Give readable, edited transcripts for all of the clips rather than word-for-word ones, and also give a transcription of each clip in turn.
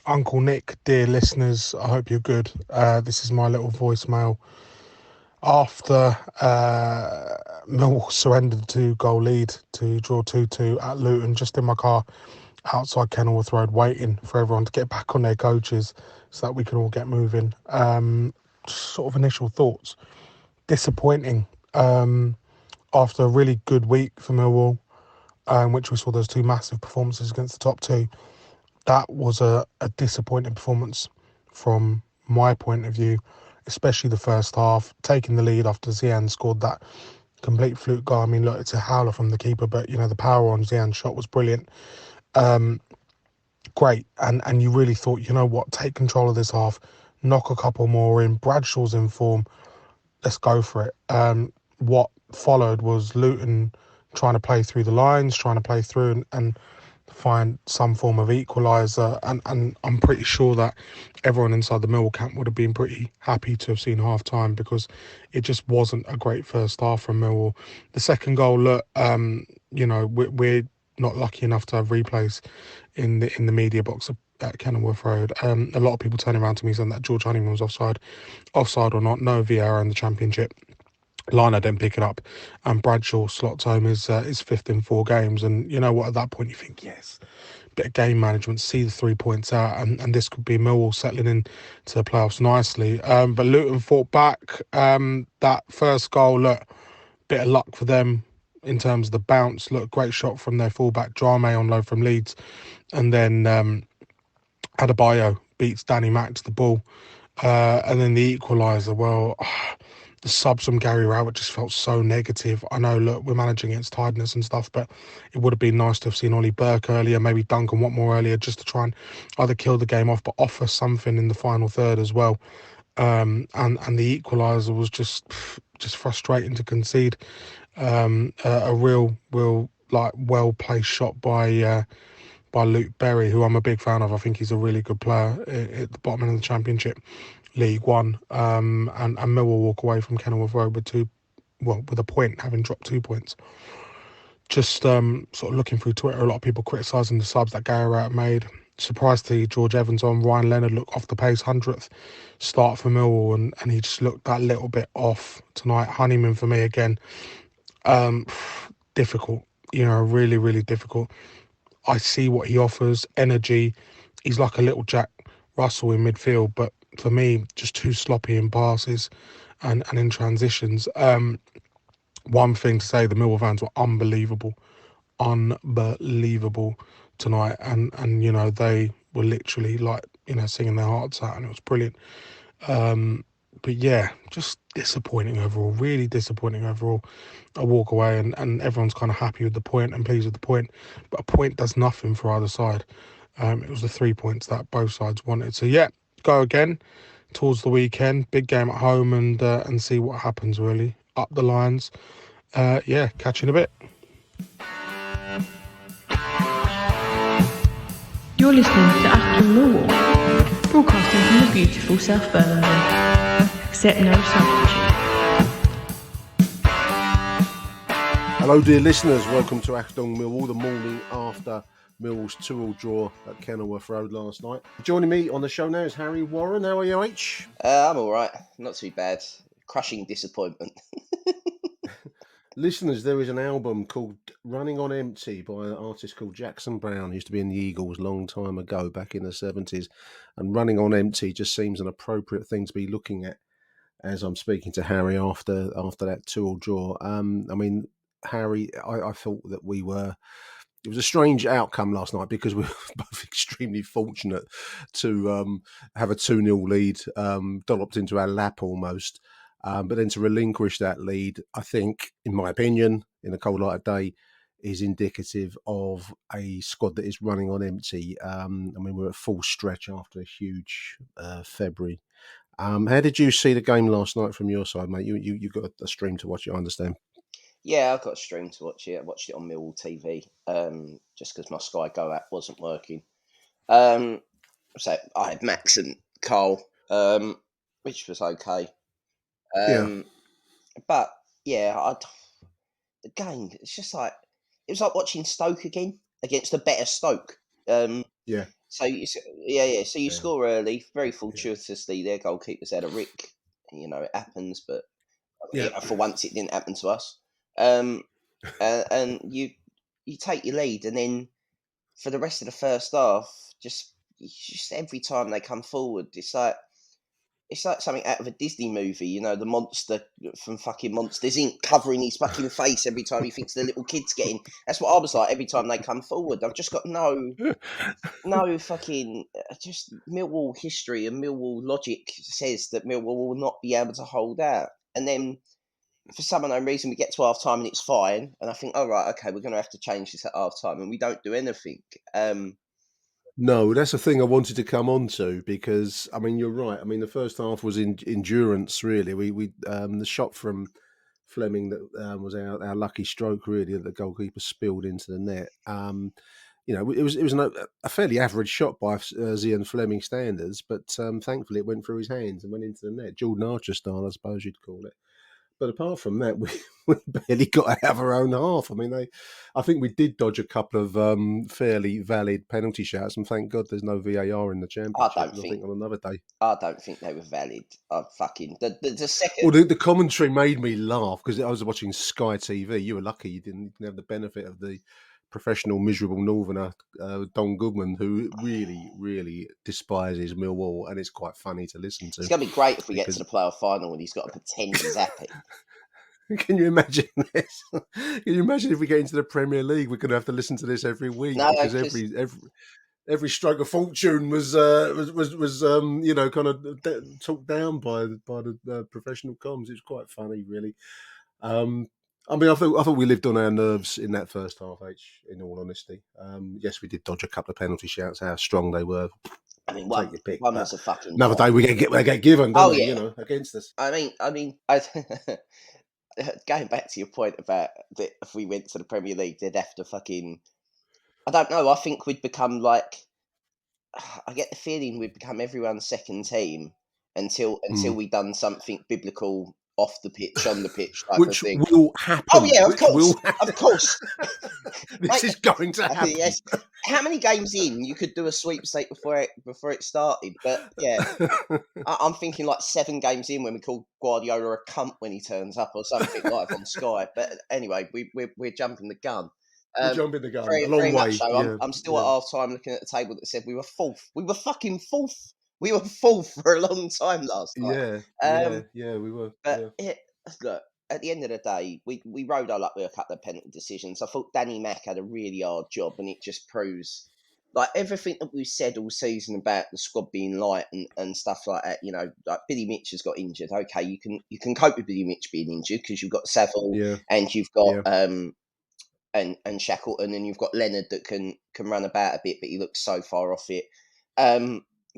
Uncle Nick, dear listeners, I hope you're good. This is my little voicemail after Millwall surrendered the 2-goal lead to draw 2-2 at Luton, just in my car outside Kenilworth Road, waiting for everyone to get back on their coaches so that we can all get moving. Sort of initial thoughts. Disappointing after a really good week for Millwall, in which we saw those two massive performances against the top two. That was a disappointing performance from my point of view, especially the first half, taking the lead after Zian scored that complete fluke goal. I mean, look, it's a howler from the keeper, but, the power on Zian's shot was brilliant. Great. And you really thought, you know what, take control of this half, knock a couple more in. Bradshaw's in form. Let's go for it. What followed was Luton trying to play through the lines, trying to play through and find some form of equaliser, and I'm pretty sure that everyone inside the Millwall camp would have been pretty happy to have seen half time, because it just wasn't a great first half from Millwall. The second goal, look, we're not lucky enough to have replays in the media box at Kenilworth Road. A lot of people turning around to me saying that George Honeyman was offside or not. No VAR in the Championship. Liner didn't pick it up, and Bradshaw slots home his fifth in 4 games. And you know what? At that point, you think, yes, bit of game management, see the 3 points out, and this could be Millwall settling in to the playoffs nicely. But Luton fought back. That first goal, look, bit of luck for them in terms of the bounce. Look, great shot from their fullback Drame on loan from Leeds, and then Adebayo beats Danny Mack to the ball, and then the equaliser. Well. The subs from Gary Rowett just felt so negative. I know, look, we're managing against tiredness and stuff, but it would have been nice to have seen Ollie Burke earlier, maybe Duncan Watmore earlier, just to try and either kill the game off, but offer something in the final third as well. And the equaliser was just frustrating to concede. A real well-placed shot by Luke Berry, who I'm a big fan of. I think he's a really good player at the bottom end of the Championship. League One, and Millwall walk away from Kenilworth Road with a point, having dropped 2 points. Just sort of looking through Twitter, a lot of people criticising the subs that Gary Rowett made. Surprised to see George Evans on. Ryan Leonard looked off the pace, 100th start for Millwall, and he just looked that little bit off tonight. Honeyman for me again, difficult, really, really difficult. I see what he offers, energy. He's like a little Jack Russell in midfield, but for me, just too sloppy in passes and in transitions. One thing to say, the Millwall fans were unbelievable tonight, and they were literally singing their hearts out, and it was brilliant. But yeah, just disappointing overall, really disappointing overall. I walk away and everyone's kind of happy with the point and pleased with the point, but a point does nothing for either side. It was the 3 points that both sides wanted. So yeah, go again towards the weekend, big game at home, and see what happens, really. Up the lines. Catch you in a bit. You're listening to Achtung Millwall, broadcasting from the beautiful South Birmingham. Accept no substitute. Hello, dear listeners. Welcome to Achtung Millwall, the morning after Millwall's 2-2 draw at Kenilworth Road last night. Joining me on the show now is Harry Warren. How are you, H? I'm all right. Not too bad. Crushing disappointment. Listeners, there is an album called Running on Empty by an artist called Jackson Brown, who used to be in the Eagles a long time ago, back in the 70s. And Running on Empty just seems an appropriate thing to be looking at as I'm speaking to Harry after that 2-2 draw. Harry, I thought that it was a strange outcome last night because we were both extremely fortunate to have a 2-0 lead, dolloped into our lap almost. But then to relinquish that lead, I think, in my opinion, in a cold light of day, is indicative of a squad that is running on empty. We're at full stretch after a huge February. How did you see the game last night from your side, mate? You got a stream to watch it, I understand. Yeah, I've got a stream to watch it. I watched it on Millwall TV, just because my Sky Go app wasn't working. So I had Max and Carl, which was okay. But yeah, the game, it's just like, it was like watching Stoke again against a better Stoke. Yeah. So So you score early, very fortuitously. Their goalkeeper's had a rick. It happens, but for once it didn't happen to us. And you take your lead, and then for the rest of the first half, just every time they come forward, it's like something out of a Disney movie. The monster from fucking Monsters Inc. covering his fucking face every time he thinks the little kid's getting. That's what I was like every time they come forward. I've just got no fucking just Millwall history and Millwall logic says that Millwall will not be able to hold out. And then for some unknown reason, we get to half time and it's fine. And I think, oh, right, okay, we're going to have to change this at half time. And we don't do anything. No, that's the thing I wanted to come on to because I mean you're right. I mean the first half was endurance really. We the shot from Fleming that was our lucky stroke really that the goalkeeper spilled into the net. It was a fairly average shot by Zian Fleming standards, but thankfully it went through his hands and went into the net. Jordan Archer style, I suppose you'd call it. But apart from that, we barely got out of our own half. I mean, I think we did dodge a couple of fairly valid penalty shouts, and thank God there's no VAR in the championship. I think on another day. I don't think they were valid. The second. Well, the commentary made me laugh because I was watching Sky TV. You were lucky you didn't have the benefit of the professional miserable northerner Don Goodman, who really, really despises Millwall, and it's quite funny to listen to. It's going to be great if we get to the playoff final and he's got to pretend he's happy. Can you imagine this? Can you imagine if we get into the Premier League, we're going to have to listen to this every week because every stroke of fortune was kind of talked down by the professional comms. It's quite funny, really. I mean, I thought we lived on our nerves in that first half. In all honesty, yes, we did dodge a couple of penalty shouts. How strong they were. I mean, one was a fucking. Another day we get given, don't they? Against us. I mean, going back to your point about that, if we went to the Premier League, they'd have to fucking. I don't know. I think we'd become like. I get the feeling we'd become everyone's second team until we'd done something biblical off the pitch, on the pitch, type which of thing. Will happen. Oh yeah, of course. This is going to happen. Yes. How many games in you could do a sweepstake before it started? But yeah, I'm thinking like 7 games in when we call Guardiola a cunt when he turns up or something live on Sky. But anyway, we're jumping the gun. We're jumping the gun. Very, a long very way. Much so. Yeah, I'm still at half time looking at the table that said we were fourth. We were fucking fourth. We were fourth for a long time last night. Yeah, we were. But look, at the end of the day, we rode our luck with a couple of penalty decisions. I thought Danny Mack had a really hard job, and it just proves like everything that we've said all season about the squad being light and stuff like that. Like Billy Mitch has got injured. Okay, you can cope with Billy Mitch being injured because you've got Saville and you've got and Shackleton, and you've got Leonard that can run about a bit, but he looks so far off it.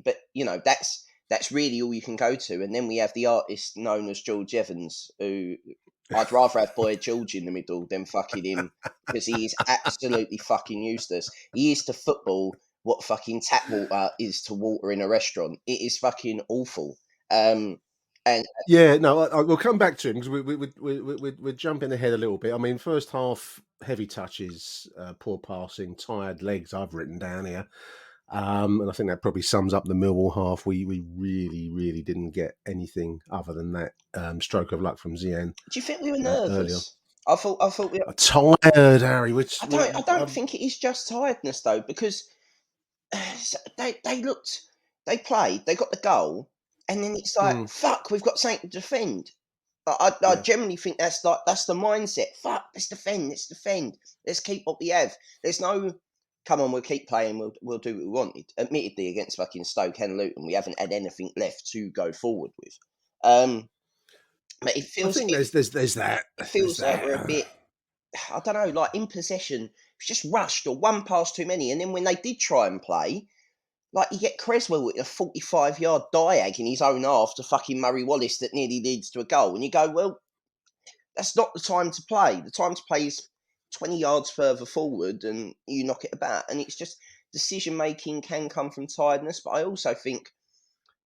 But that's really all you can go to. And then we have the artist known as George Evans, who I'd rather have Boy George in the middle than fucking him because he is absolutely fucking useless. He is to football what fucking tap water is to water in a restaurant. It is fucking awful. We'll come back to him because we're jumping ahead a little bit. I mean, first half, heavy touches, poor passing, tired legs, I've written down here. And I think that probably sums up the Millwall half. We really, really didn't get anything other than that stroke of luck from Zian. Do you think we were nervous? I thought we were tired, Harry. I don't think it is just tiredness though, because they played, they got the goal, and then it's like fuck, we've got something to defend. I generally think that's the mindset. Fuck, let's defend, let's keep what we have. There's no come on, we'll keep playing, we'll do what we wanted. Admittedly, against fucking Stoke and Luton, we haven't had anything left to go forward with. But it feels. I think there's that. It feels like we're a bit. I don't know, like in possession, it's just rushed or one pass too many. And then when they did try and play, like you get Creswell with a 45-yard diag in his own half to fucking Murray Wallace that nearly leads to a goal, and you go, well, that's not the time to play. The time to play is 20 yards further forward and you knock it about. And it's just decision-making can come from tiredness. But I also think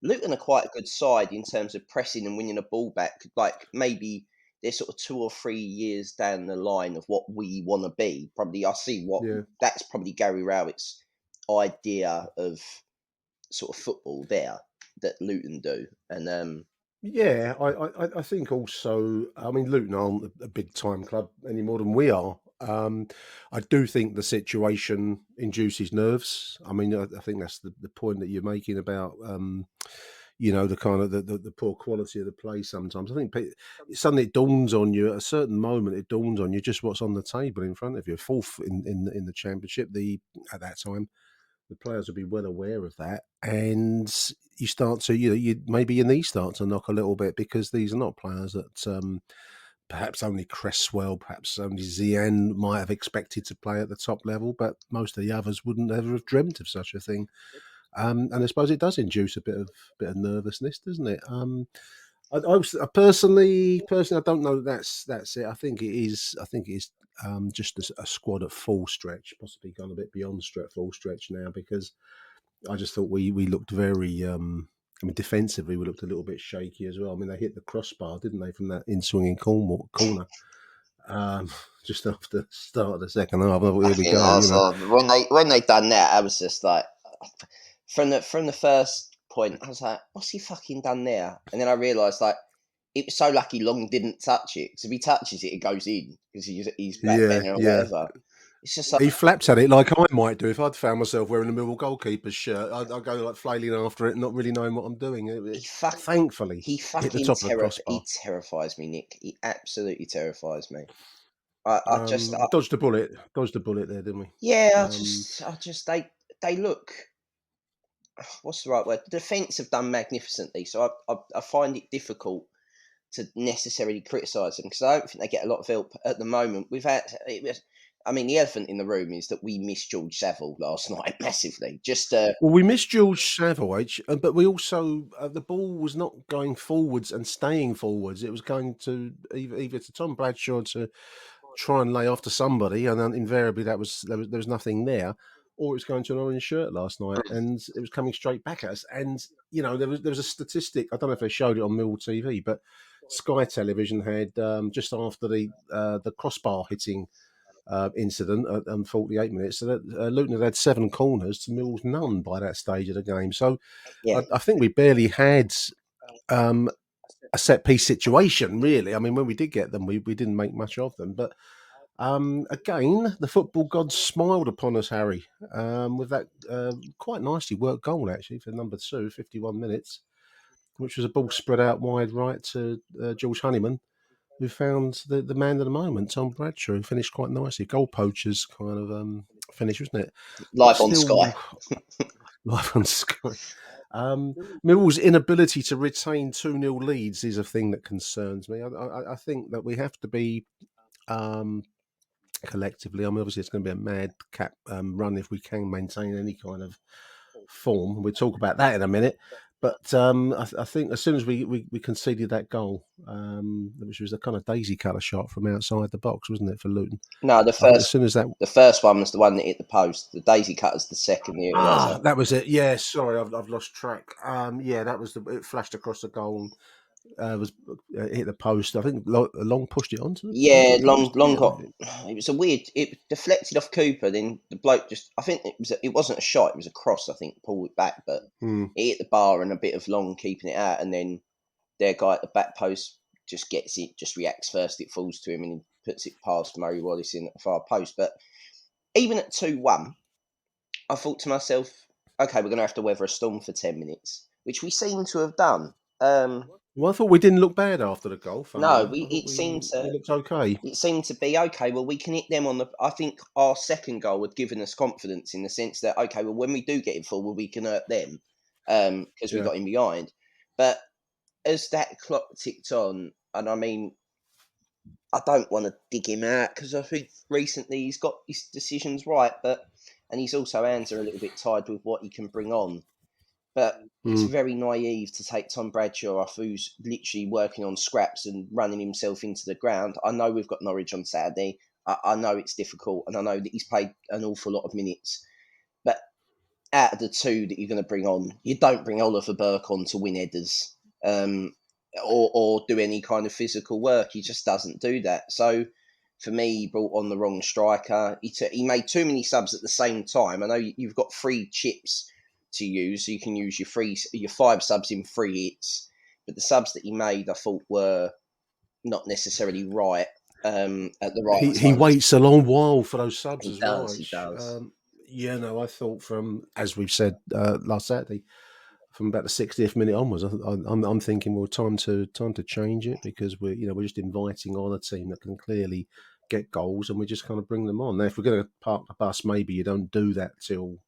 Luton are quite a good side in terms of pressing and winning a ball back. Like maybe they're sort of 2 or 3 years down the line of what we want to be. Probably I see that's probably Gary Rowett's idea of sort of football there that Luton do. And Yeah, I think also, I mean, Luton aren't a big time club any more than we are. I do think the situation induces nerves. I mean, I think that's the point that you're making about, the kind of the poor quality of the play sometimes. I think suddenly it dawns on you at a certain moment, it dawns on you just what's on the table in front of you. Fourth in the championship, at that time the players will be well aware of that, and you start to you maybe your knees start to knock a little bit because these are not players that perhaps only Cresswell, perhaps only Zian might have expected to play at the top level, but most of the others wouldn't ever have dreamt of such a thing. And I suppose it does induce a bit of nervousness, doesn't it? I personally, I don't know that's it. I think it is. I think it is just a squad at full stretch, possibly gone a bit beyond full stretch now, because I just thought we looked very. I mean, defensively, we looked a little bit shaky as well. I mean, they hit the crossbar, didn't they, from that in-swinging corner just after the start of the second half. I thought, I here we think go, that's when they done that, I was just like, from the first point, I was like, what's he fucking done there? And then I realised, like, it was so lucky Long didn't touch it, because if he touches it, it goes in because he's Yeah, backbending or yeah. whatever. It's just like, He flaps at it like I might do if I'd found myself wearing a Millwall goalkeeper's shirt. I'd go like flailing after it, not really knowing what I'm doing. he fuck Thankfully, he hit the fucking top of the crossbar. he terrifies me, Nick. He absolutely terrifies me. I just, We dodged a bullet. Dodged a bullet there, didn't we? yeah, I just they look. What's the right word? The defence have done magnificently, so I find it difficult to necessarily criticise them because I don't think they get a lot of help at the moment. I mean, the elephant in the room is that we missed George Saville last night massively. Just Well, we missed George Savage, but we also the ball was not going forwards and staying forwards. It was going to either to Tom Bradshaw to try and lay off to somebody, and then invariably there was nothing there, or it was going to an orange shirt last night, and it was coming straight back at us. And there was a statistic. I don't know if they showed it on Millwall TV, but Sky Television had just after the crossbar hitting incident at 48 minutes. So that Luton had 7 corners to Mill's none by that stage of the game. So yeah, I think we barely had a set piece situation, really. I mean, when we did get them, we didn't make much of them. But again, the football gods smiled upon us, Harry, with that quite nicely worked goal, actually, for number 2, 51 minutes, which was a ball spread out wide right to George Honeyman, who found the man of the moment, Tom Bradshaw, who finished quite nicely. Goal poacher's kind of finish, wasn't it? But live on Sky. still, live on Sky. Millwall's inability to retain 2-0 leads is a thing that concerns me. I think that we have to be collectively. I mean, obviously, it's going to be a madcap run if we can maintain any kind of form. We'll talk about that in a minute. But I think as soon as we conceded that goal, which was a kind of daisy cutter shot from outside the box, wasn't it, for Luton? No, I think as soon as that the first one was the one that hit the post. The daisy cutter's the second, the equaliser. that was it. Yeah, sorry, I've lost track. Yeah, that was it. Flashed across the goal. Was hit the post. I think Long pushed it onto Yeah, the long post. long Yeah. got. It was a weird. It deflected off Cooper. Then the bloke just. I think it wasn't a shot. It was a cross. I think pulled it back, but it hit the bar and a bit of Long keeping it out, and then their guy at the back post just gets it. Just reacts first. It falls to him and he puts it past Murray Wallace in at the far post. But even at 2-1, I thought to myself, okay, we're going to have to weather a storm for 10 minutes, which we seem to have done. Well, I thought we didn't look bad after the goal. Funnily No, enough, I thought we looked okay. it seemed to be okay. Well, we can hit them on the. I think our second goal had given us confidence in the sense that okay, well, when we do get in forward, we can hurt them because we Yeah. got in behind. But as that clock ticked on, and I mean, I don't want to dig him out because I think recently he's got his decisions right, and he's also hands are a little bit tied with what he can bring on. But it's very naive to take Tom Bradshaw off, who's literally working on scraps and running himself into the ground. I know we've got Norwich on Saturday. I know it's difficult, and I know that he's played an awful lot of minutes. But out of the two that you're going to bring on, you don't bring Oliver Burke on to win headers or do any kind of physical work. He just doesn't do that. So For me, he brought on the wrong striker. He made too many subs at the same time. I know you've got 3 chips to use, so you can use your 5 subs in 3 hits. But the subs that he made, I thought, were not necessarily right at the right He times. waits a long while for those subs He as does. well. He does. Yeah, no, I thought from, as we've said last Saturday, from about the 60th minute onwards, I'm thinking, well, time to change it, because we're just inviting on a team that can clearly get goals, and we just kind of bring them on. Now, if we're going to park the bus, maybe you don't do that till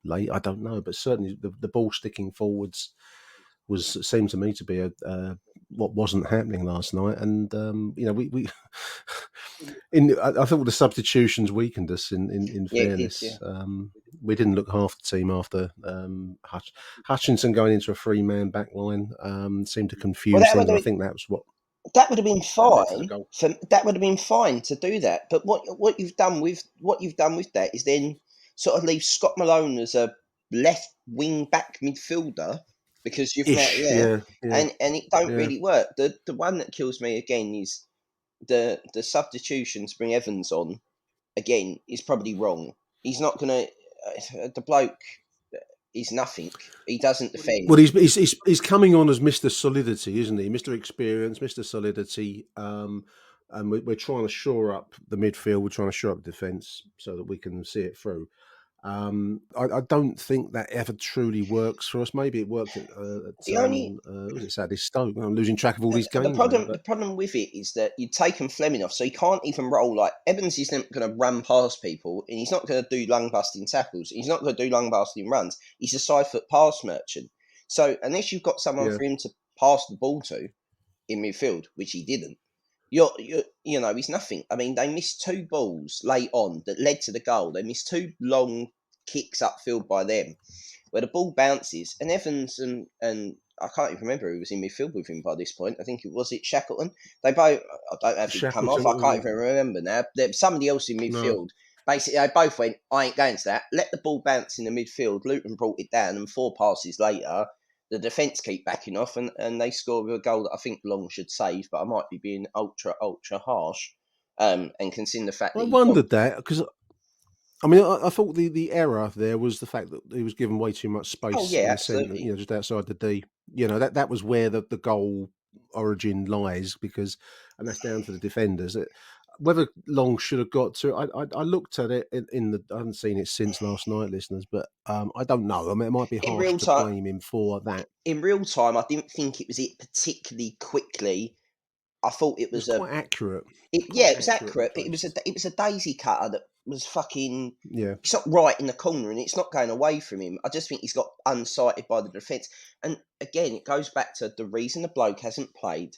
late. I don't know, but certainly the ball sticking forwards seemed to me to be a what wasn't happening last night, and we I thought the substitutions weakened us. In Yeah, it did. fairness, Yeah. we didn't look half the team after Hutchinson going into a 3-man back line seemed to Well, confuse things, and I think that was what that would have been led to the fine. goal. That would have been fine to do that. But what you've done with that is then sort of leave Scott Malone as a left wing back midfielder, because you've met Ish, yeah, yeah, and it don't yeah. really work. The one that kills me again is the substitution to bring Evans on again is probably wrong. He's not gonna. The bloke is nothing. He doesn't defend. Well, he's coming on as Mr. Solidity, isn't he? Mr. Experience, Mr. Solidity, and we're trying to shore up the midfield. We're trying to shore up the defence so that we can see it through. I don't think that ever truly works for us. Maybe it worked at The only was it Saturday Stoke? I'm losing track of all these games now. the problem with it is that you've taken Fleming off, so he can't even roll. Like, Evans is not going to run past people, and he's not going to do lung busting tackles. He's not going to do lung busting runs. He's a side foot pass merchant. So unless you've got someone Yeah. for him to pass the ball to in midfield, which he didn't, he's nothing. I mean, they missed 2 balls late on that led to the goal. They missed 2 long kicks upfield by them, where the ball bounces, and Evans and I can't even remember who was in midfield with him by this point. I think it was Shackleton. They both, I don't know if he'd come off. I can't even remember now. There was somebody else in midfield. No. Basically, they both went, I ain't going to that. Let the ball bounce in the midfield. Luton brought it down, and 4 passes later, the defence keep backing off, and they score with a goal that I think Long should save, but I might be being ultra harsh. And considering the fact that I wondered that, because I mean, I thought the error there was the fact that he was given way too much space in the centre, just outside the D. That was where the goal origin lies, and that's down to the defenders. Whether Long should have got to it, I looked at it in the. I haven't seen it since last night, listeners, but I don't know. I mean, it might be harsh to blame him for that. In real time, I didn't think it was it particularly quickly. I thought it was quite accurate. It was accurate, but it was a daisy cutter that was fucking. Yeah, it's not right in the corner, and it's not going away from him. I just think he's got unsighted by the defence, and again, it goes back to the reason the bloke hasn't played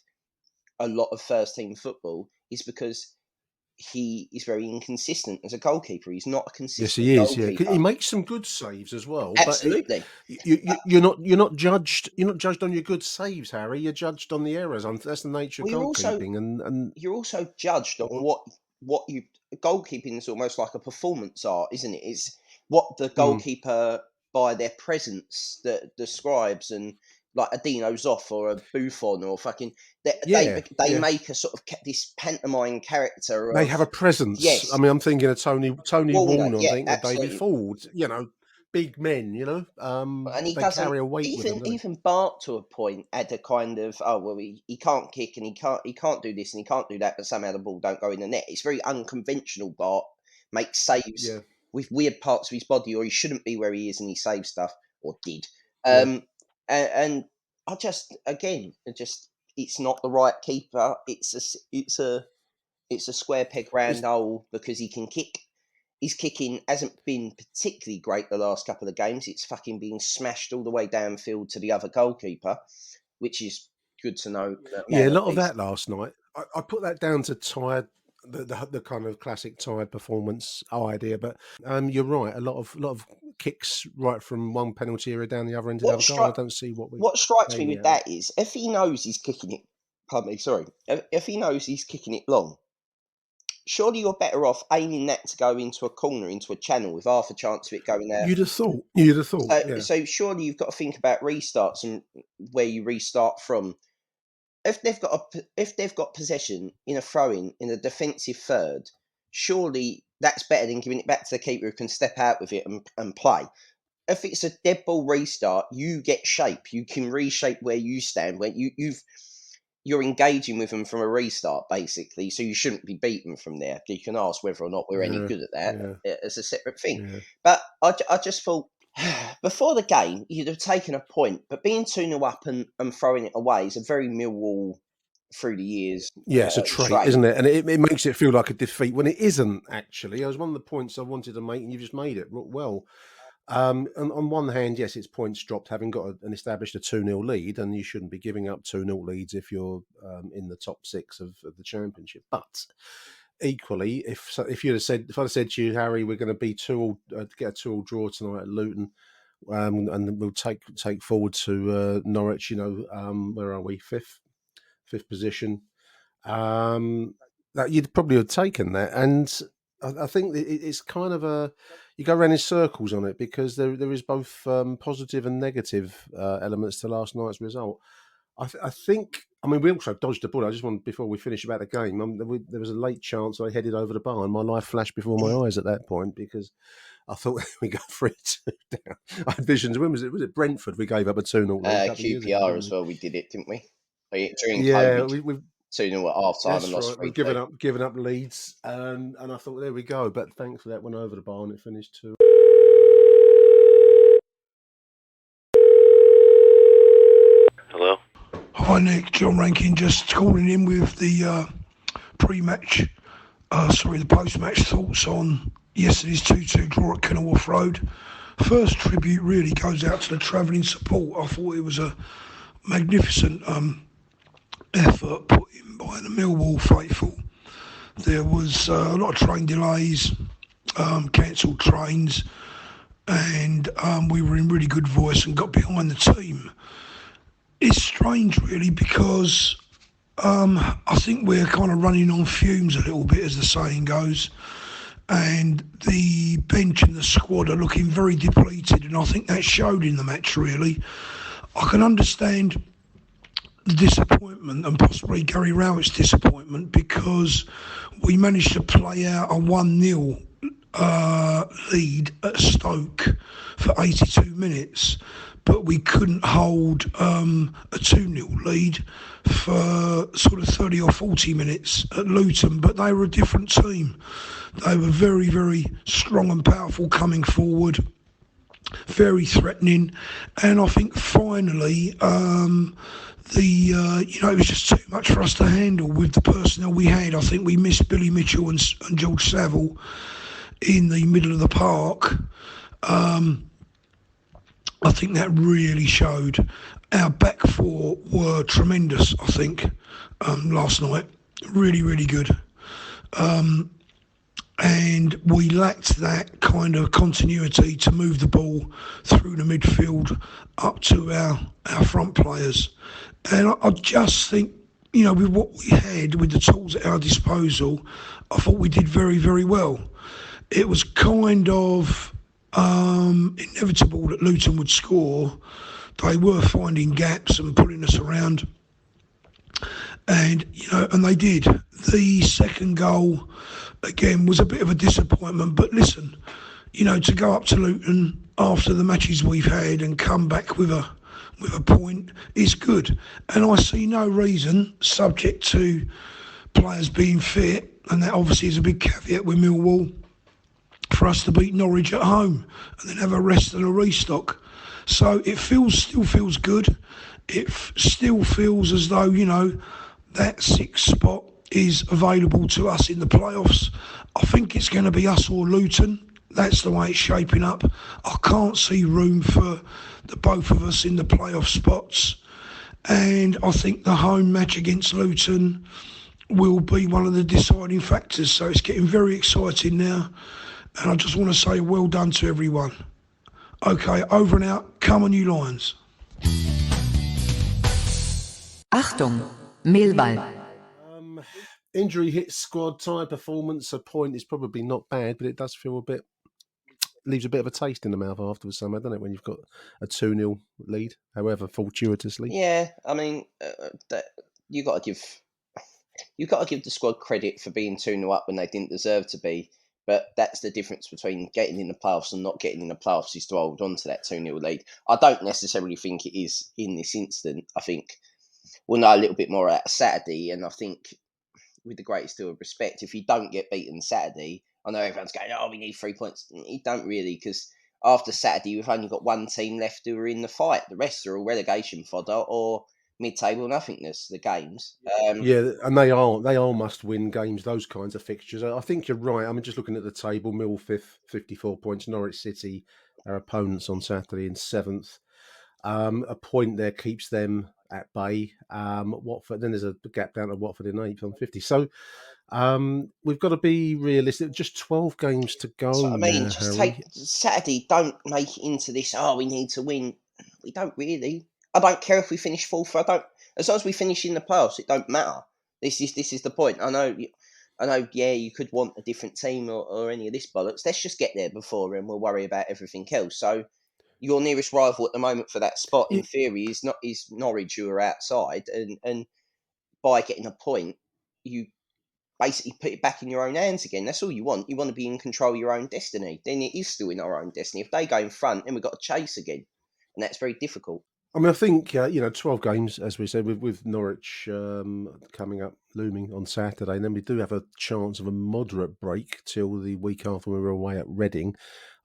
a lot of first team football is because he is very inconsistent as a goalkeeper. He's not a consistent. Yes, he is. Goalkeeper. Yeah, he makes some good saves as well. Absolutely. But you're not judged. You're not judged on your good saves, Harry. You're judged on the errors. That's the nature of goalkeeping. And you're also judged on what you goalkeeping is almost like a performance art, isn't it? It's what the goalkeeper by their presence that describes, and like a Dino Zoff or a Buffon or fucking they make a sort of this pantomime character. They have a presence. Yes. I mean, I'm thinking of Tony Warner. Yeah, I think of David Ford. Big men. And he they carry a weight with them. Even Bart to a point had a kind of he can't kick and he can't do this and he can't do that, but somehow the ball don't go in the net. It's very unconventional. Bart makes saves with weird parts of his body, or he shouldn't be where he is, and he saves stuff, or did. And I just it's not the right keeper. It's a square peg round hole because he can kick. His kicking hasn't been particularly great the last couple of games. It's fucking being smashed all the way downfield to the other goalkeeper, which is good to know. A lot of that last night. I put that down to tired. The kind of classic tired performance idea, but you're right. A lot of kicks right from one penalty area down the other end of the other goal. I don't see what strikes me with that is if he knows he's kicking it. Pardon me, sorry. If he knows he's kicking it long, surely you're better off aiming that to go into a corner, into a channel, with half a chance of it going there. You'd have thought. So surely you've got to think about restarts and where you restart from. if they've got possession in a throw-in in a defensive third, surely that's better than giving it back to the keeper who can step out with it and play. If it's a dead ball restart, you get shape. You can reshape where you stand. Where you're engaging with them from a restart, basically. So you shouldn't be beaten from there. You can ask whether or not we're any good at that as a separate thing. Yeah. But I just thought before the game you'd have taken a point, but being 2-0 up and throwing it away is a very Millwall through the years. Yeah, it's a trait, isn't it? And it makes it feel like a defeat when it isn't, actually. It was one of the points I wanted to make, and you've just made it well. And on one hand, yes, it's points dropped having got an established a 2-0 lead, and you shouldn't be giving up 2-0 leads if you're in the top 6 of the Championship. But equally, if I'd have said to you, Harry, we're going to be get a 2-2 draw tonight at Luton, and we'll take forward to Norwich, where are we? Fifth position. That you'd probably have taken that, and I think it's kind of you go around in circles on it, because there is both positive and negative elements to last night's result. I think. I mean, we also dodged a bullet. I just want, before we finish about the game, there was a late chance I headed over the bar, and my life flashed before my eyes at that point, because I thought we go 3-2 down. I had visions. When was it? Was it Brentford? We gave up a 2-0 lead. QPR as well. We did it, didn't we? During yeah, COVID. we've 2-0 at half time that's and lost right. 3-2. We've given up leads, and I thought, there we go. But thankfully, that went over the bar and it finished 2. Hello. Hi Nick, John Rankin, just calling in with the the post-match thoughts on yesterday's 2-2 draw at Kenilworth Road. First tribute really goes out to the travelling support. I thought it was a magnificent effort put in by the Millwall faithful. There was a lot of train delays, cancelled trains, and we were in really good voice and got behind the team. It's strange really, because I think we're kind of running on fumes a little bit, as the saying goes, and the bench and the squad are looking very depleted, and I think that showed in the match really. I can understand the disappointment, and possibly Gary Rowett's disappointment, because we managed to play out a 1-0 lead at Stoke for 82 minutes, but we couldn't hold a 2-0 lead for sort of 30 or 40 minutes at Luton. But they were a different team. They were very, very strong and powerful coming forward, very threatening, and I think finally it was just too much for us to handle with the personnel we had. I think we missed Billy Mitchell and George Saville in the middle of the park. I think that really showed. Our back four were tremendous, I think, last night. Really, really good. And we lacked that kind of continuity to move the ball through the midfield up to our front players. And I just think, with what we had, with the tools at our disposal, I thought we did very, very well. It was kind of inevitable that Luton would score. They were finding gaps and pulling us around, and they did. The second goal again was a bit of a disappointment, but listen, to go up to Luton after the matches we've had and come back with a point is good, and I see no reason, subject to players being fit, and that obviously is a big caveat with Millwall, for us to beat Norwich at home and then have a rest and a restock. So it still feels good. It still feels as though, that 6th spot is available to us in the playoffs. I think it's going to be us or Luton. That's the way it's shaping up. I can't see room for the both of us in the playoff spots. And I think the home match against Luton will be one of the deciding factors. So it's getting very exciting now. And I just want to say well done to everyone. Okay, over and out. Come on, you Lions. Achtung, Millwall. Injury hit squad, tie performance. A point is probably not bad, but it does feel leaves a bit of a taste in the mouth afterwards, somehow, doesn't it, when you've got a 2-0 lead, however fortuitously. Yeah, I mean, you got to give the squad credit for being 2-0 up when they didn't deserve to be. But that's the difference between getting in the playoffs and not getting in the playoffs, is to hold on to that 2-0 lead. I don't necessarily think it is in this instant. I think we'll know a little bit more at Saturday, and I think, with the greatest deal of respect, if you don't get beaten Saturday, I know everyone's going, "Oh, we need 3 points." You don't really, because after Saturday, we've only got one team left who are in the fight. The rest are all relegation fodder or mid-table nothingness. The games. Yeah, and they are must-win games. Those kinds of fixtures. I think you're right. I mean, just looking at the table, Mill fifth, 54 points. Norwich City, our opponents on Saturday, in seventh. A point there keeps them at bay. Watford. Then there's a gap down to Watford in eighth on 50. So we've got to be realistic. Just 12 games to go That's what I mean. now, Just Harry. take Saturday. Don't make it into this. Oh, we need to win. We don't really. I don't care if we finish fourth. I don't. As long as we finish in the playoffs, it don't matter. This is the point. I know. Yeah, you could want a different team or any of this bollocks. Let's just get there before, and we'll worry about everything else. So your nearest rival at the moment for that spot, in theory, is Norwich, who are outside, and by getting a point, you basically put it back in your own hands again. That's all you want. You want to be in control of your own destiny. Then it is still in our own destiny. If they go in front, then we've got to chase again, and that's very difficult. I mean, I think 12 games, as we said, with Norwich coming up, looming on Saturday, and then we do have a chance of a moderate break till the week after we're away at Reading.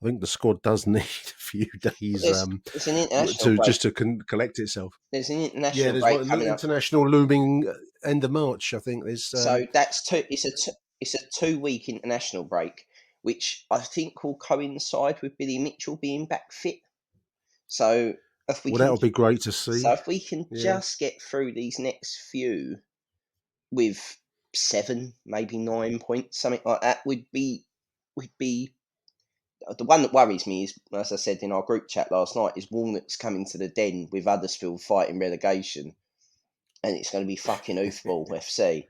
I think the squad does need a few days It's an international break. just to collect itself. There's an international there's break coming up. International looming end of March. I think there's. So that's it's a 2-week international break, which I think will coincide with Billy Mitchell being back fit. So if we that would be great to see. So if we can just get through these next few with 7, maybe 9 points, something like that, we'd be. The one that worries me is, as I said in our group chat last night, is Walnock's coming to the Den with Huddersfield fighting relegation, and it's going to be fucking Oofball FC,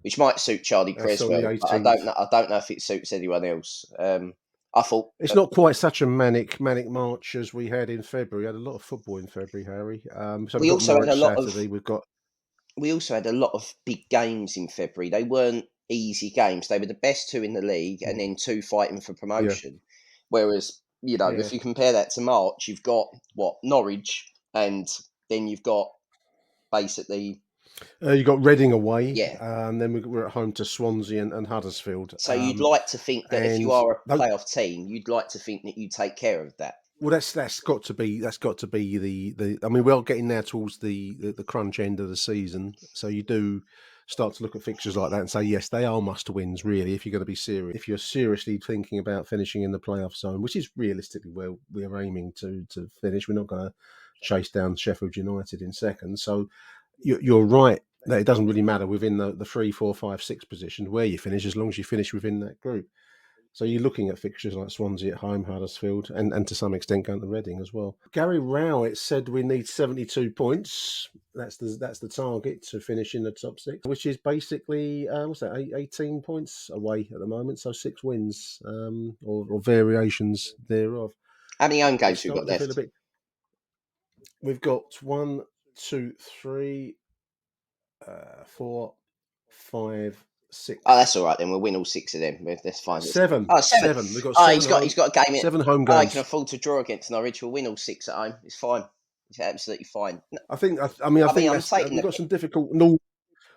which might suit Charlie Creswell, but I don't know if it suits anyone else. I thought it's not quite such a manic March as we had in February. We had a lot of football in February, Harry. So we also had a lot Saturday. We also had a lot of big games in February. They weren't easy games. They were the best 2 in the league, and then 2 fighting for promotion. Yeah. Whereas, if you compare that to March, you've got Norwich, and then you've got basically. You got Reading away, and then we're at home to Swansea and Huddersfield. So you'd like to think that if you are a playoff team, you'd like to think that you take care of that. Well, that's got to be the. I mean, we're getting now towards the crunch end of the season, so you do start to look at fixtures like that and say, yes, they are must-wins, really, if you're going to be serious. If you're seriously thinking about finishing in the playoff zone, which is realistically where we're aiming to finish, we're not going to chase down Sheffield United in second. So you're right that it doesn't really matter within the 3, 4, 5, 6 position where you finish, as long as you finish within that group. So you're looking at fixtures like Swansea at home, Huddersfield, and to some extent going to Reading as well. Gary Rowett said we need 72 points. That's the target to finish in the top 6, which is basically 18 points away at the moment. So 6 wins or variations thereof. How many home games we've got left? We've got 1, 2, 3, 4, 5, 6. Oh, that's all right then. We'll win all 6 of them. That's fine. 7. Oh, 7. We've got 7 he's got a game. 7 home games. I can afford to draw against Norwich. We'll win all 6 at home. It's fine. It's absolutely fine. I think we've got some difficult.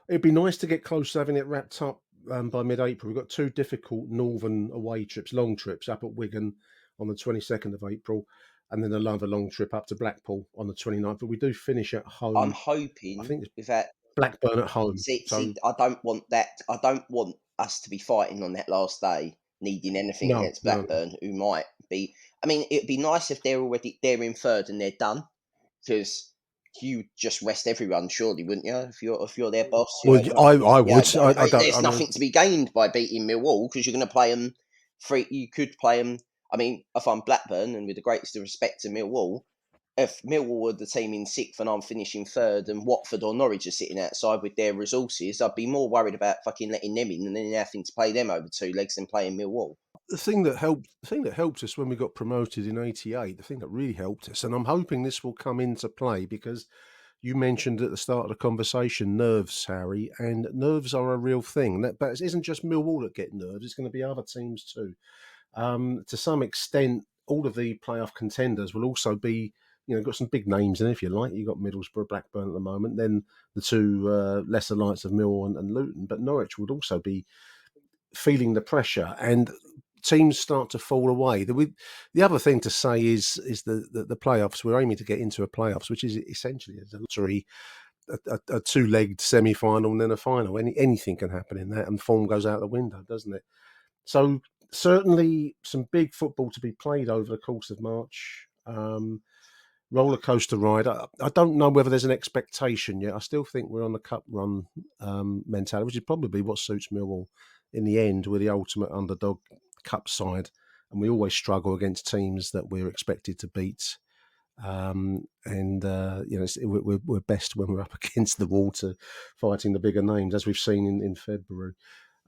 It'd be nice to get close to having it wrapped up by mid-April. We've got 2 difficult northern away trips, long trips up at Wigan on the 22nd of April, and then another long trip up to Blackpool on the 29th. But we do finish at home. I'm hoping. I think with that. Blackburn at home. See, I don't want that. I don't want us to be fighting on that last day, needing anything against Blackburn, who might be. I mean, it'd be nice if they're in third and they're done, because you just rest everyone, surely, wouldn't you? If you're their boss. Well, I would. There's nothing to be gained by beating Millwall, because you're going to play them free. You could play them. I mean, if I'm Blackburn, and with the greatest of respect to Millwall, if Millwall were the team in 6th and I'm finishing 3rd, and Watford or Norwich are sitting outside with their resources, I'd be more worried about fucking letting them in and then having to play them over 2 legs than playing Millwall. The thing that helped us when we got promoted in '88, the thing that really helped us, and I'm hoping this will come into play, because you mentioned at the start of the conversation nerves, Harry, and nerves are a real thing. But it isn't just Millwall that get nerves; it's going to be other teams too. To some extent, all of the playoff contenders will also be, got some big names in, if you like. You've got Middlesbrough, Blackburn at the moment, then the two lesser lights of Millwall and Luton, but Norwich would also be feeling the pressure, and teams start to fall away. The other thing to say is the playoffs. We're aiming to get into a playoffs, which is essentially a lottery, a two-legged semi-final and then a final. Anything can happen in that, and form goes out the window, doesn't it? So certainly some big football to be played over the course of March. Roller coaster ride. I don't know whether there's an expectation yet. I still think we're on the cup run mentality, which is probably what suits Millwall in the end. We're the ultimate underdog cup side, and we always struggle against teams that we're expected to beat. We're best when we're up against the wall to fighting the bigger names, as we've seen in February.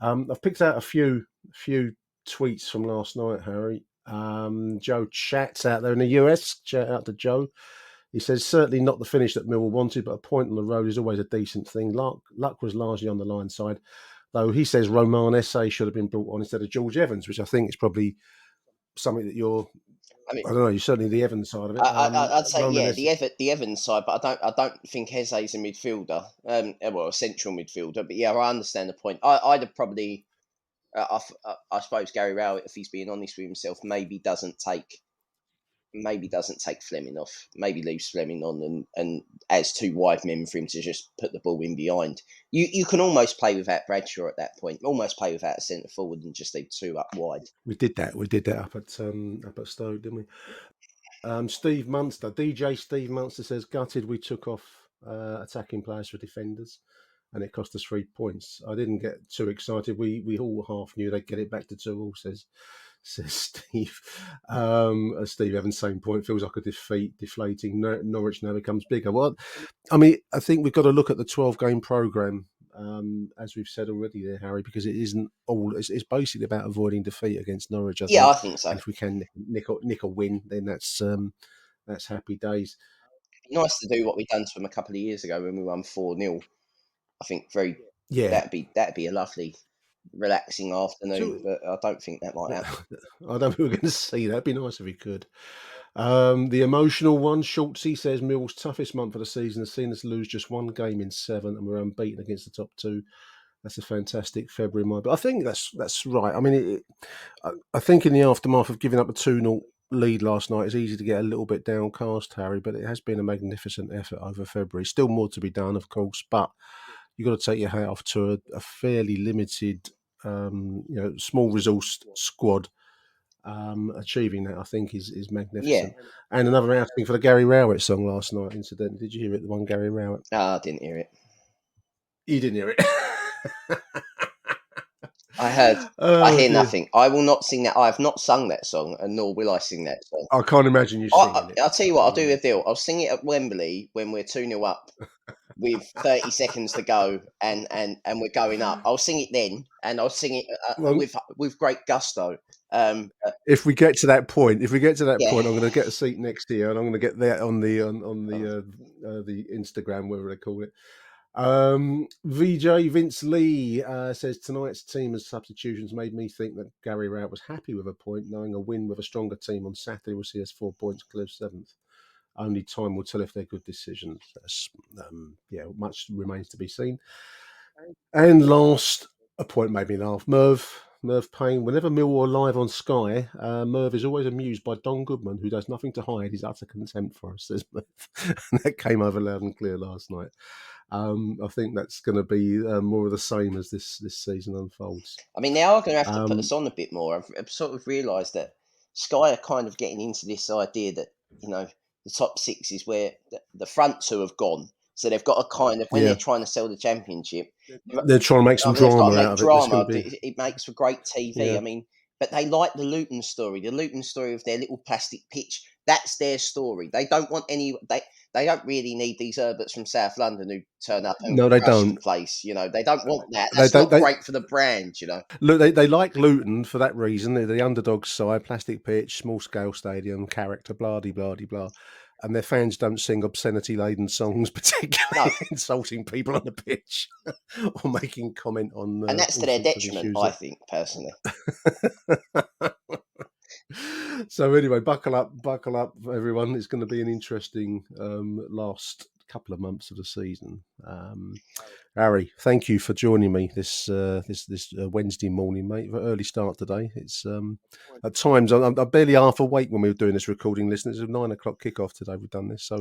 I've picked out a few tweets from last night, Harry. Joe Chats out there in the US. Shout out to Joe. He says, certainly not the finish that Millwall wanted, but a point on the road is always a decent thing. Luck was largely on the line side, though he says Roman Esse should have been brought on instead of George Evans, which I think is probably something that I don't know. You're certainly the Evans side of it. I'd say the Evans side, but I don't think Eze's a midfielder. A central midfielder. But yeah, I understand the point. I'd have probably. I suppose Gary Rowett, if he's being honest with himself, maybe doesn't take Fleming off. Maybe leaves Fleming on and as two wide men for him to just put the ball in behind. You can almost play without Bradshaw at that point. Almost play without a centre forward and just leave two up wide. We did that. up at Stoke, didn't we? Steve Munster, DJ Steve Munster says, gutted we took off attacking players for defenders, and it cost us 3 points. I didn't get too excited. We all half knew they'd get it back to 2-2, says Steve. Steve Evans, same point. Feels like a deflating. Norwich now becomes bigger. Well, I mean, I think we've got to look at the 12-game programme, as we've said already there, Harry, because it isn't all. It's basically about avoiding defeat against Norwich. I think so. And if we can nick a win, then that's happy days. It'd be nice to do what we done to them a couple of years ago when we won 4-0. I think that'd be a lovely, relaxing afternoon, but I don't think that might happen. I don't think we're going to see that. It'd be nice if we could. The emotional one, Schultzy says Mill's toughest month of the season has seen us lose just one game in 7, and we're unbeaten against the top 2. That's a fantastic February month. But I think that's right. I mean, I think in the aftermath of giving up a 2-0 lead last night, it's easy to get a little bit downcast, Harry, but it has been a magnificent effort over February. Still more to be done, of course, but you've got to take your hat off to a fairly limited, small resourced squad. Achieving that, I think, is magnificent. Yeah. And another outing for the Gary Rowett song last night, incidentally. Did you hear it, the one Gary Rowett? I didn't hear it. You didn't hear it? I heard. I hear nothing. I will not sing that. I have not sung that song, and nor will I sing that song. I can't imagine you singing it. I'll tell you what, I'll do a deal. I'll sing it at Wembley when we're 2-0 up with 30 seconds to go and we're going up. I'll sing it then, and I'll sing it with great gusto. If we get to that point, I'm going to get a seat next to you, and I'm going to get that on the Instagram, whatever they call it. VJ Vince Lee says tonight's team and substitutions made me think that Gary Rowett was happy with a point, knowing a win with a stronger team on Saturday will see us 4 points clear 7th. Only time will tell if they're good decisions. Much remains to be seen. And last, a point made me laugh. Merv Payne. Whenever Millwall are live on Sky, Merv is always amused by Don Goodman, who does nothing to hide his utter contempt for us, says Merv. And that came over loud and clear last night. I think that's going to be more of the same as this season unfolds. I mean, they are going to have to put us on a bit more. I've sort of realised that Sky are kind of getting into this idea that, the top 6 is where the front 2 have gone. So they've got a kind of, when they're trying to sell the championship, they're trying to make some drama out of it. It makes for great TV. Yeah. I mean, but they like the Luton story of their little plastic pitch. That's their story. They don't want they don't really need these Herberts from South London who turn up and crush the place. They don't want that. That's not great for the brand. Look, they like Luton for that reason. They're the underdog side, plastic pitch, small scale stadium, character, blah de blah de blah. and their fans don't sing obscenity-laden songs, particularly insulting people on the pitch or making comment on and that's to all their sorts of detriment, issues. I think, personally. So anyway, buckle up, everyone. It's going to be an interesting last couple of months of the season. Harry, thank you for joining me this Wednesday morning, mate. Early start today. It's at times I'm barely half awake when we were doing this recording. Listeners, it's a 9 o'clock kickoff today. We've done this, so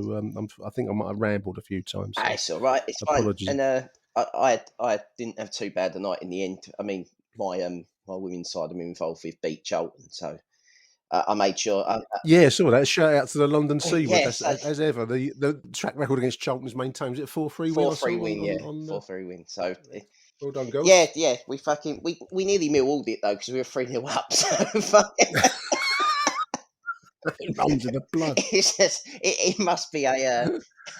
I think I might have rambled a few times. So It's all right. It's apologies. fine. And I didn't have too bad a night in the end. I mean, my women's side I'm involved with beat Charlton, so I made sure. Yeah, saw that. Shout out to the London Seaward. Yes, As ever, the track record against Charlton is maintained. Is it 4-3 win or 4-3 something? win, yeah, On 4-3 win. So well done, girls. yeah. We nearly millwalled it though because we were 3-0 up. So It runs in the blood. it's just it must be a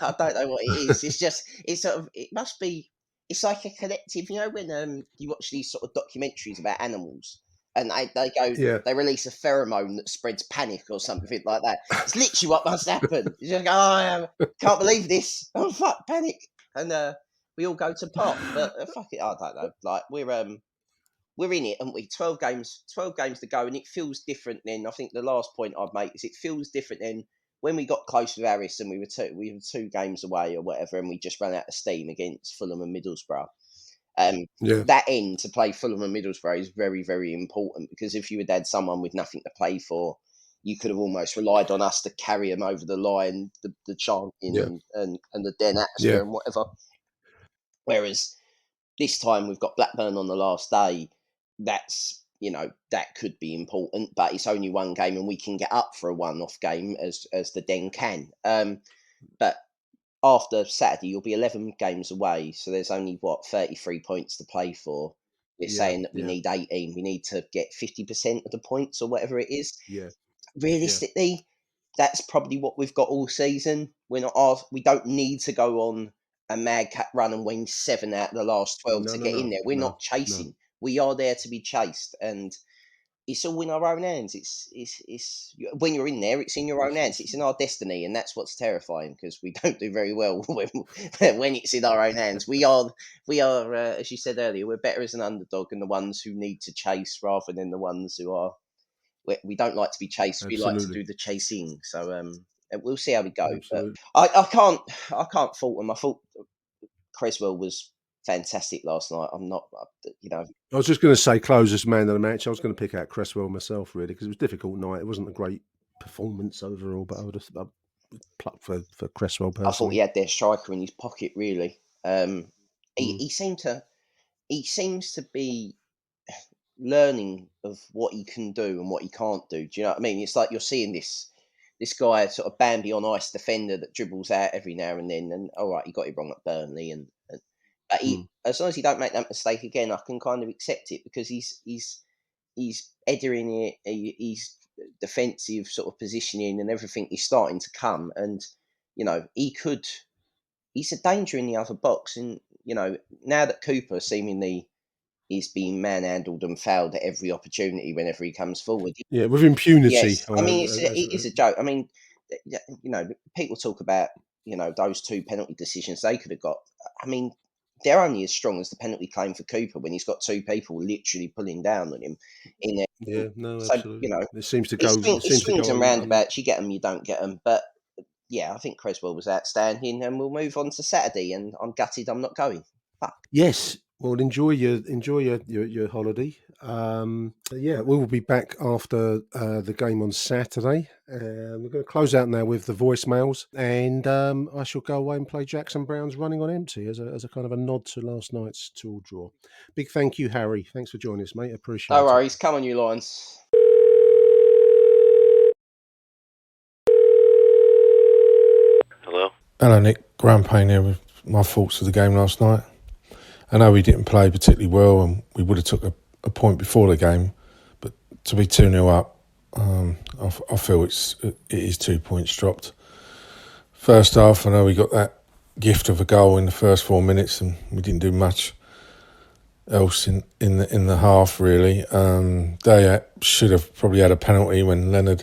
I don't know what it is. It's just it must be. It's like a collective. You know when you watch these sort of documentaries about animals. And they go, they release a pheromone that spreads panic or something like that. It's literally what must happen. You just go, I can't believe this. Oh, fuck, panic. And we all go to pot. But fuck it, I don't know. Like, we're in it, aren't we? 12 games to go. And it feels different then. I think the last point I'd make is it feels different then when we got close with Harris and we were 2 games away or whatever, and we just ran out of steam against Fulham and Middlesbrough. That end to play Fulham and Middlesbrough is very, very important because if you had had someone with nothing to play for, you could have almost relied on us to carry them over the line, the chanting and the den atmosphere and whatever. Whereas this time we've got Blackburn on the last day. That's, that could be important, but it's only one game and we can get up for a one-off game as the den can. But after Saturday, you'll be 11 games away. So there's only, 33 points to play for. We're saying that we need 18. We need to get 50% of the points or whatever it is. Yeah. Realistically, that's probably what we've got all season. We don't need to go on a madcap run and win 7 out of the last 12 to get in there. We're not chasing. No. We are there to be chased. And it's all in our own hands. It's when you're in there, it's in your own hands. It's in our destiny, and that's what's terrifying because we don't do very well when it's in our own hands. We are, as you said earlier, we're better as an underdog and the ones who need to chase rather than the ones who are. We don't like to be chased. Absolutely. We like to do the chasing. So we'll see how we go. Absolutely. But I can't fault them. I thought Creswell was fantastic last night. I'm not, I was just going to say closest man of the match. I was going to pick out Creswell myself, really, because it was a difficult night. It wasn't a great performance overall, but I would have plucked for Creswell personally. I thought he had their striker in his pocket, really. He seems to be learning of what he can do and what he can't do. Do you know what I mean? It's like you're seeing this guy sort of Bambi on ice defender that dribbles out every now and then, and all right, he got it wrong at Burnley, but as long as he don't make that mistake again, I can kind of accept it because he's headering it, he's defensive sort of positioning and everything is starting to come, and he's a danger in the other box, and now that Cooper seemingly is being manhandled and fouled at every opportunity whenever he comes forward. Yeah, with impunity. Yes, I mean it's a joke. I mean, people talk about those 2 penalty decisions they could have got. I mean, they're only as strong as the penalty claim for Cooper when he's got 2 people literally pulling down on him in there. Yeah, no, so, absolutely. It seems to go. It swings and roundabouts. You get them, you don't get them. But yeah, I think Creswell was outstanding, and we'll move on to Saturday. And I'm gutted I'm not going. Fuck. Yes. Well, enjoy your holiday. We will be back after the game on Saturday. We're going to close out now with the voicemails, and I shall go away and play Jackson Brown's Running on Empty as a kind of a nod to last night's 2-2 draw. Big thank you, Harry. Thanks for joining us, mate. Appreciate it. No worries. Come on, you Lions. Hello? Hello, Nick. Graham Payne here with my thoughts of the game last night. I know we didn't play particularly well and we would have took a point before the game, but to be 2-0 up, I feel it is 2 points dropped. First half, I know we got that gift of a goal in the first 4 minutes and we didn't do much else in the half, really. They should have probably had a penalty when Leonard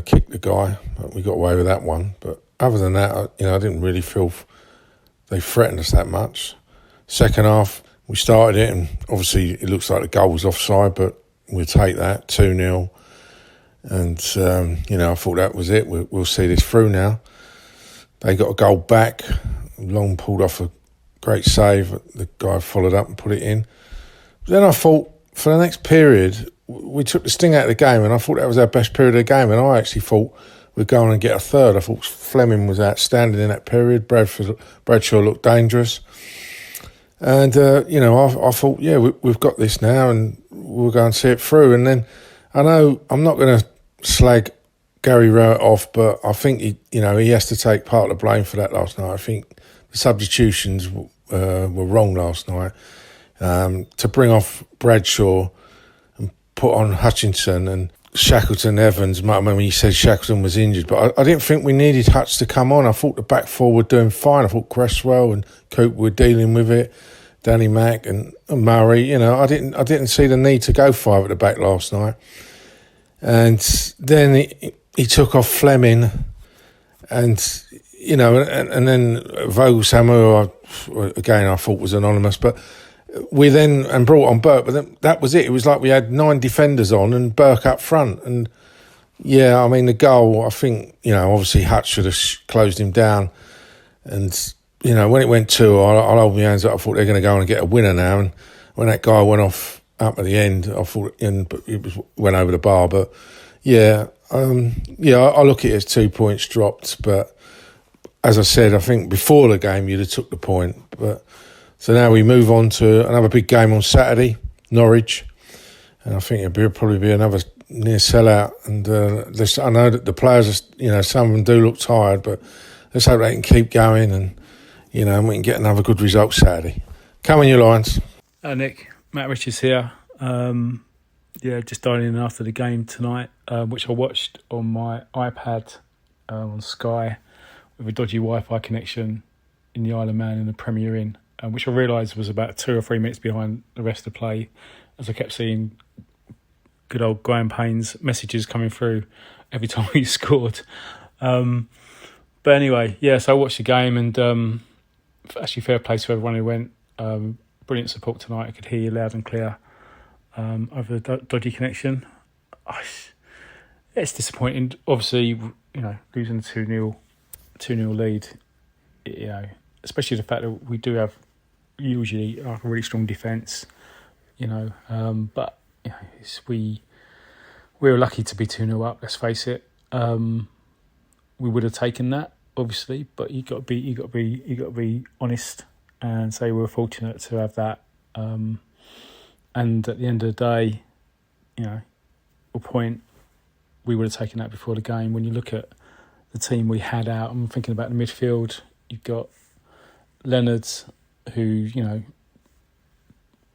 kicked the guy. We got away with that one. But other than that, I didn't really feel they threatened us that much. Second half, we started it, and obviously it looks like the goal was offside, but we'll take that, 2-0. And, I thought that was it. We'll see this through now. They got a goal back. Long pulled off a great save. The guy followed up and put it in. But then I thought, for the next period, we took the sting out of the game, and I thought that was our best period of the game, and I actually thought we'd go on and get a third. I thought Fleming was outstanding in that period. Bradshaw looked dangerous. And, I thought, we've got this now, and we'll go and see it through. And then I know I'm not going to slag Gary Rowett off, but I think he has to take part of the blame for that last night. I think the substitutions were wrong last night. To bring off Bradshaw and put on Hutchinson and Shackleton, Evans. I remember you said Shackleton was injured, but I didn't think we needed Hutch to come on. I thought the back four were doing fine. I thought Cresswell and Coop were dealing with it. Danny Mack and Murray. I didn't see the need to go 5 at the back last night. And then he took off Fleming, and and then Vogelshammer, again I thought was anonymous, but we then and brought on Burke, but then that was it. It was like we had 9 defenders on and Burke up front, and the goal, I think obviously Hutch should have closed him down, and when it went 2, I'll hold my hands up. I thought they're going to go on and get a winner now, and when that guy went off up at the end, I thought went over the bar, but I look at it as 2 points dropped, but as I said, I think before the game you'd have took the point. But so now we move on to another big game on Saturday, Norwich, and I think it'll probably be another near sellout. And I know that the players, some of them do look tired, but let's hope they can keep going, and we can get another good result Saturday. Come on, you Lions. Nick, Matt Richards here. Just dialing in after the game tonight, which I watched on my iPad on Sky with a dodgy Wi-Fi connection in the Isle of Man in the Premier Inn, which I realised was about 2 or 3 minutes behind the rest of the play, as I kept seeing good old Graham Payne's messages coming through every time he scored. But anyway, so I watched the game, and actually fair play to everyone who went. Brilliant support tonight. I could hear you loud and clear over the dodgy connection. It's disappointing. Obviously, losing a 2-0 lead, especially the fact that we do have usually a really strong defence, but we were lucky to be 2-0 up. Let's face it. We would have taken that, obviously, but you got to be honest and say we were fortunate to have that. And at the end of the day, a point, we would have taken that before the game. When you look at the team we had out, I'm thinking about the midfield. You've got Leonard, who,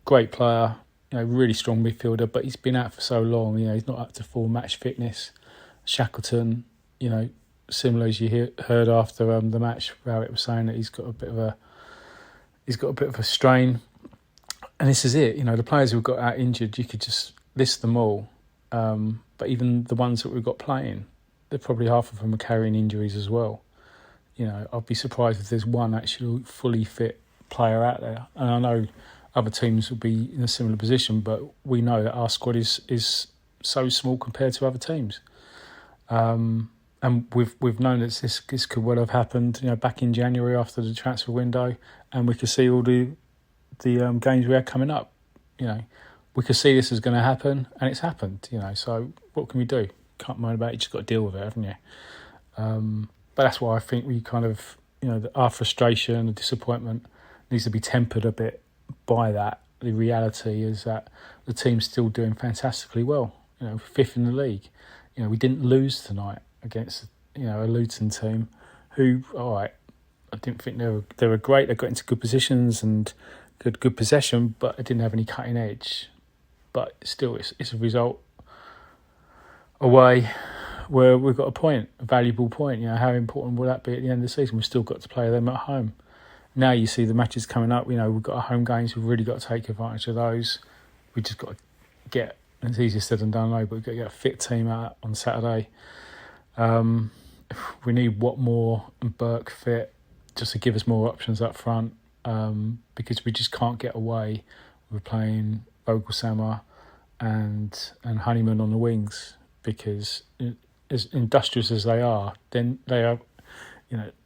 great player, really strong midfielder, but he's been out for so long, he's not up to full match fitness. Shackleton, similar as you heard after the match, Rowett was saying that he's got a bit of a strain. And this is it, the players who got out injured, you could just list them all. But even the ones that we've got playing, they're probably half of them are carrying injuries as well. I'd be surprised if there's one actual fully fit player out there. And I know other teams will be in a similar position, but we know that our squad is so small compared to other teams. And we've known that this could well have happened, back in January after the transfer window, and we could see all the games we had coming up. We could see this is going to happen, and it's happened. So what can we do? Can't moan about it. You just got to deal with it, haven't you? But that's why I think we kind of, our frustration and disappointment needs to be tempered a bit by that. The reality is that the team's still doing fantastically well. 5th in the league. We didn't lose tonight against a Luton team who, all right, I didn't think they were great. They got into good positions and good possession, but it didn't have any cutting edge. But still, it's a result away where we've got a valuable point. How important will that be at the end of the season? We've still got to play them at home. Now you see the matches coming up. We've got our home games. We've really got to take advantage of those. We just got to get, it's easier said than done, but we've got to get a fit team out on Saturday. We need Watmore and Burke fit just to give us more options up front, because we just can't get away with playing Vogelsammer and Honeyman on the wings, because as industrious as they are, then they are,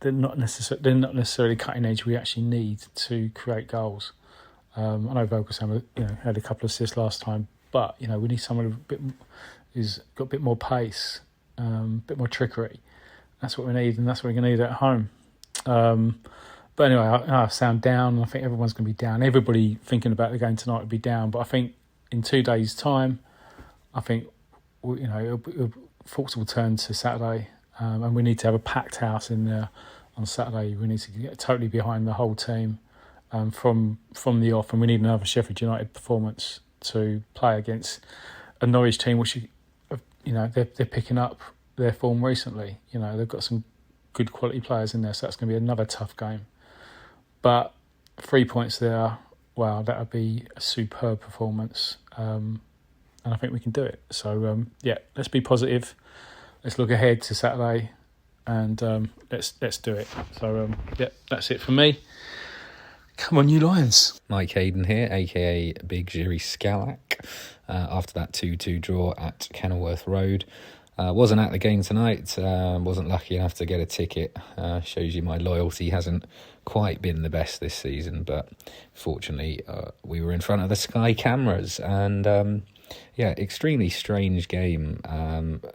they're not necessarily cutting edge we actually need to create goals. I know Vogelsammer, had a couple of assists last time, but we need someone who's got a bit more pace, a bit more trickery. That's what we need, and that's what we're going to need at home. But anyway, I sound down. I think everyone's going to be down. Everybody thinking about the game tonight will be down. But I think in 2 days' time, I think thoughts will turn to Saturday, and we need to have a packed house in there on Saturday. We need to get totally behind the whole team from the off, and we need another Sheffield United performance to play against a Norwich team, which they're picking up their form recently. They've got some good quality players in there, so that's going to be another tough game. But 3 points there, wow, that would be a superb performance, and I think we can do it. So let's be positive. Let's look ahead to Saturday, and let's do it. So that's it for me. Come on, you Lions. Mike Hayden here, aka Big Jiri Scalak. After that 2-2 draw at Kenilworth Road. Wasn't at the game tonight, wasn't lucky enough to get a ticket. Shows you my loyalty hasn't quite been the best this season, but fortunately we were in front of the Sky cameras, and extremely strange game.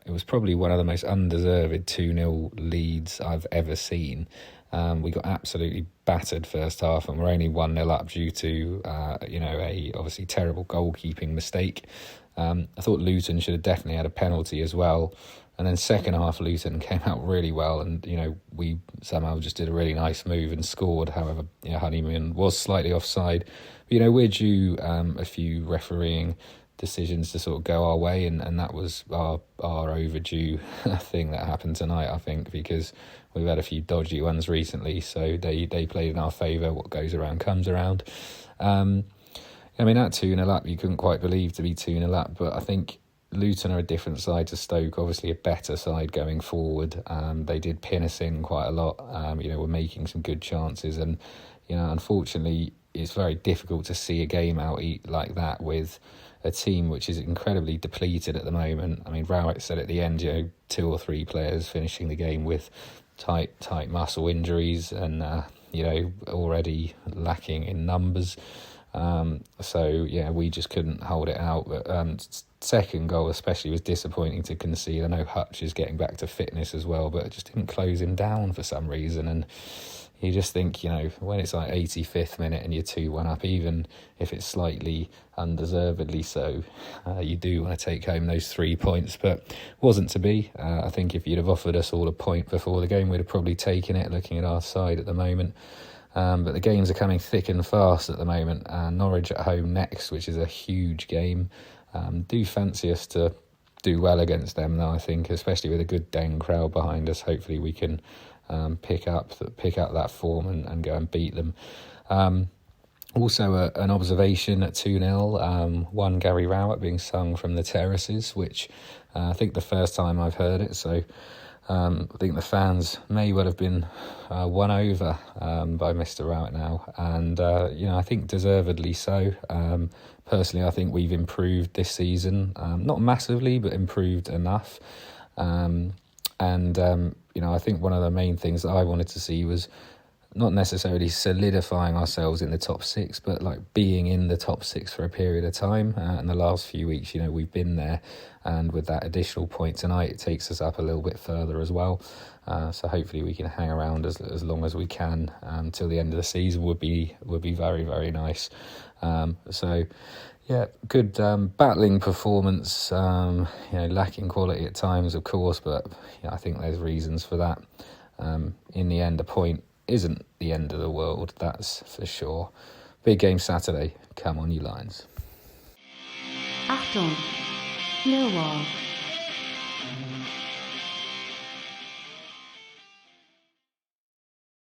It was probably one of the most undeserved 2-0 leads I've ever seen. We got absolutely battered first half, and we're only 1-0 up due to a obviously terrible goalkeeping mistake. I thought Luton should have definitely had a penalty as well. And then second half, Luton came out really well, and we somehow just did a really nice move and scored. However, Honeyman was slightly offside. But, we're due a few refereeing decisions to sort of go our way, and that was our overdue thing that happened tonight, I think, because we've had a few dodgy ones recently, so they played in our favour. What goes around comes around. That 2-0 up, you couldn't quite believe to be 2-0 up, but I think Luton are a different side to Stoke, obviously a better side going forward. They did pin us in quite a lot. We're making some good chances, and unfortunately it's very difficult to see a game out like that with a team which is incredibly depleted at the moment. I mean, Rowett said at the end, 2 or 3 players finishing the game with tight muscle injuries, and already lacking in numbers. We just couldn't hold it out. But second goal especially was disappointing to concede. I know Hutch is getting back to fitness as well, but it just didn't close him down for some reason. And you just think, when it's like 85th minute and you're 2-1 up, even if it's slightly undeservedly so, you do want to take home those 3 points, but wasn't to be. I think if you'd have offered us all a point before the game, we'd have probably taken it, looking at our side at the moment. But the games are coming thick and fast at the moment. Norwich at home next, which is a huge game. Do fancy us to do well against them, though, I think, especially with a good Den crowd behind us. Hopefully we can pick up that form and go and beat them. Also, an observation at 2-0, one Gary Rowett being sung from the terraces, which I think the first time I've heard it, so I think the fans may well have been won over by Mr. Rowett now, and I think deservedly so. Personally, I think we've improved this season, not massively, but improved enough. I think one of the main things that I wanted to see was not necessarily solidifying ourselves in the top 6, but like being in the top 6 for a period of time. In the last few weeks, we've been there, and with that additional point tonight, it takes us up a little bit further as well. So hopefully we can hang around as long as we can till the end of the season. Would be very, very nice. Good battling performance. Lacking quality at times, of course, but I think there's reasons for that. In the end, a point isn't the end of the world, that's for sure. Big game Saturday. Come on, you Lions. Achtung, Millwall.